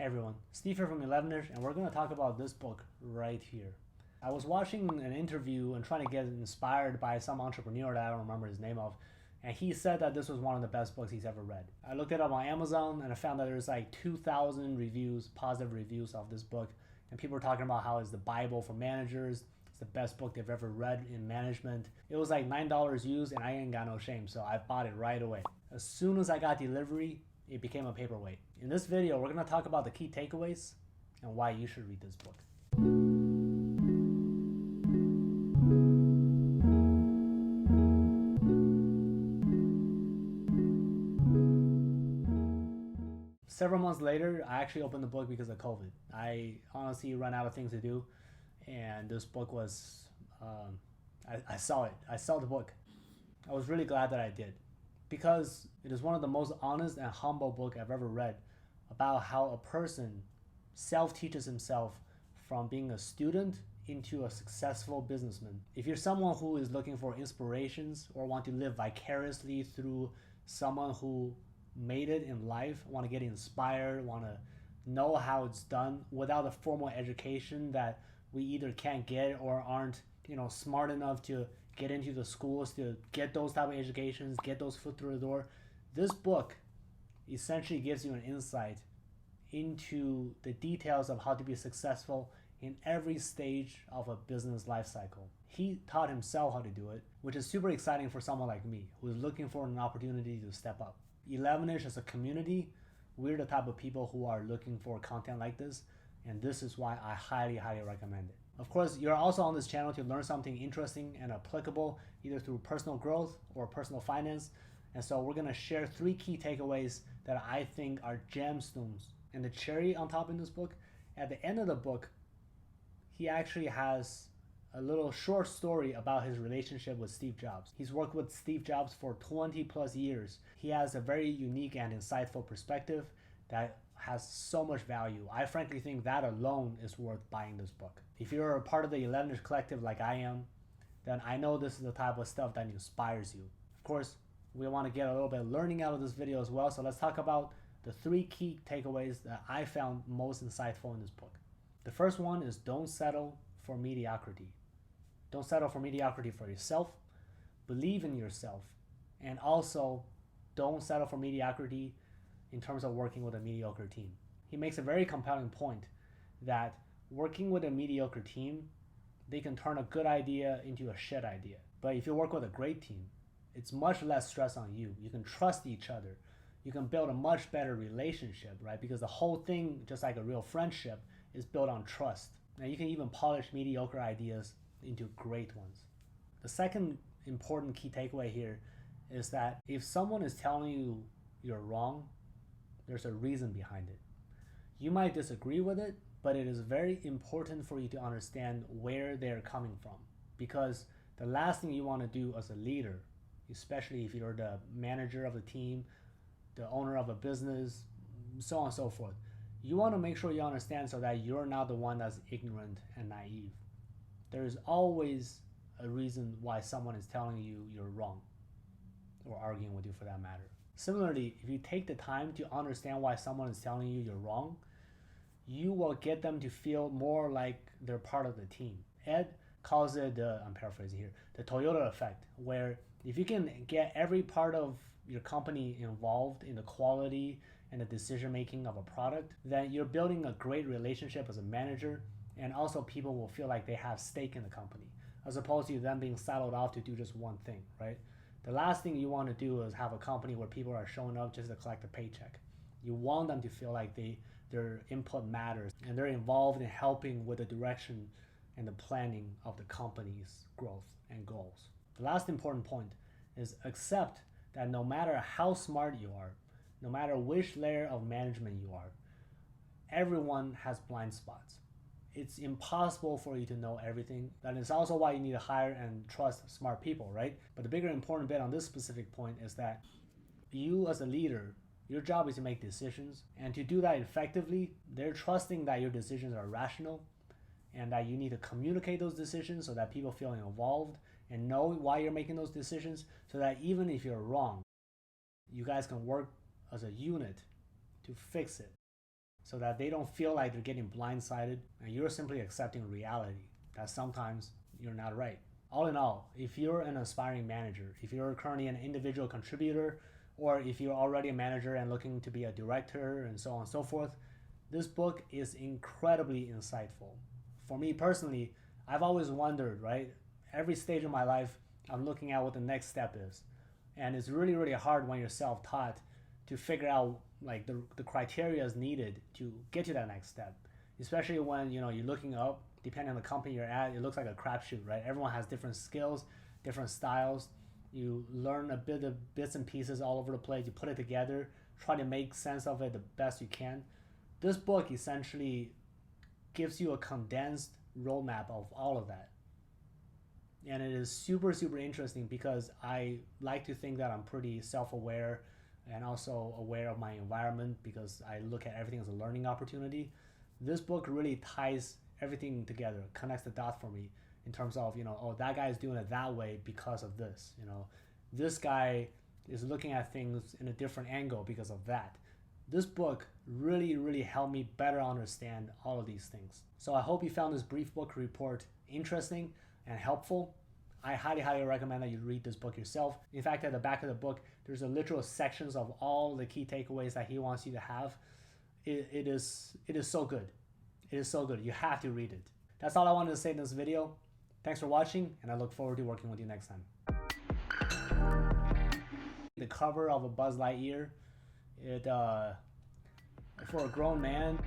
Hey everyone, Steve here from 11ish, and we're going to talk about this book right here. I was watching an interview and trying to get inspired by some entrepreneur that I don't remember his name of, and he said that this was one of the best books he's ever read. I looked it up on Amazon and I found that there's like 2,000 reviews, positive reviews of this book, and people were talking about how it's the Bible for managers. It's the best book they've ever read in management. It was like $9 used, and I ain't got no shame, so I bought it right away. As soon as I got delivery, it became a paperweight. In this video, we're going to talk about the key takeaways and why you should read this book. Several months later, I actually opened the book because of COVID. I honestly ran out of things to do, and this book was, I saw it. I saw the book. I was really glad that I did, because it is one of the most honest and humble book I've ever read about how a person self-teaches himself from being a student into a successful businessman. If you're someone who is looking for inspirations or want to live vicariously through someone who made it in life, want to get inspired, want to know how it's done without a formal education that we either can't get or aren't, smart enough to get into the schools to get those type of educations, get those foot through the door. This book essentially gives you an insight into the details of how to be successful in every stage of a business life cycle. He taught himself how to do it, which is super exciting for someone like me who is looking for an opportunity to step up. 11ish as a community, we're the type of people who are looking for content like this, and this is why I highly recommend it. Of course, you're also on this channel to learn something interesting and applicable, either through personal growth or personal finance. And so we're going to share 3 key takeaways that I think are gemstones. And the cherry on top in this book, at the end of the book, he actually has a little short story about his relationship with Steve Jobs. He's worked with Steve Jobs for 20 plus years. He has a very unique and insightful perspective that has so much value. I frankly think that alone is worth buying this book. If you're a part of the 11ish collective like I am, then I know this is the type of stuff that inspires you. Of course, we want to get a little bit of learning out of this video as well, so let's talk about the 3 key takeaways that I found most insightful in this book. The first one is don't settle for mediocrity. Don't settle for mediocrity for yourself. Believe in yourself. And also, don't settle for mediocrity in terms of working with a mediocre team. He makes a very compelling point that working with a mediocre team, they can turn a good idea into a shit idea. But if you work with a great team, it's much less stress on you. You can trust each other. You can build a much better relationship, right? Because the whole thing, just like a real friendship, is built on trust. And you can even polish mediocre ideas into great ones. The second important key takeaway here is that if someone is telling you you're wrong, there's a reason behind it. You might disagree with it, but it is very important for you to understand where they're coming from, because the last thing you want to do as a leader, especially if you're the manager of a team, the owner of a business, so on and so forth, you want to make sure you understand so that you're not the one that's ignorant and naive. There's always a reason why someone is telling you you're wrong, or arguing with you for that matter. Similarly, if you take the time to understand why someone is telling you you're wrong, you will get them to feel more like they're part of the team. Ed calls it, I'm paraphrasing here, the Toyota effect, where if you can get every part of your company involved in the quality and the decision making of a product, then you're building a great relationship as a manager, and also people will feel like they have stake in the company, as opposed to them being siloed off to do just one thing, right? The last thing you want to do is have a company where people are showing up just to collect a paycheck. You want them to feel like their input matters and they're involved in helping with the direction and the planning of the company's growth and goals. The last important point is accept that no matter how smart you are, no matter which layer of management you are, everyone has blind spots. It's impossible for you to know everything. That is also why you need to hire and trust smart people, right? But the bigger important bit on this specific point is that you as a leader, your job is to make decisions. And to do that effectively, they're trusting that your decisions are rational and that you need to communicate those decisions so that people feel involved and know why you're making those decisions, so that even if you're wrong, you guys can work as a unit to fix it. so that they don't feel like they're getting blindsided and you're simply accepting reality that sometimes you're not right. All in all, if you're an aspiring manager, if you're currently an individual contributor, or if you're already a manager and looking to be a director and so on and so forth, this book is incredibly insightful. For me personally, I've always wondered, right? Every stage of my life, I'm looking at what the next step is. And it's really, really hard when you're self-taught to figure out like the criteria is needed to get to that next step. Especially when you're looking up, depending on the company you're at, it looks like a crapshoot, right? Everyone has different skills, different styles. You learn a bit of bits and pieces all over the place. You put it together, try to make sense of it the best you can. This book essentially gives you a condensed roadmap of all of that. And it is super, super interesting because I like to think that I'm pretty self-aware and also aware of my environment because I look at everything as a learning opportunity. This book really ties everything together, connects the dots for me in terms of, oh, that guy is doing it that way because of this. This guy is looking at things in a different angle because of that. This book really, really helped me better understand all of these things. So I hope you found this brief book report interesting and helpful. I highly, highly recommend that you read this book yourself. In fact, at the back of the book, there's a literal sections of all the key takeaways that he wants you to have. It is so good. It is so good. You have to read it. That's all I wanted to say in this video. Thanks for watching, and I look forward to working with you next time. The cover of a Buzz Lightyear, for a grown man.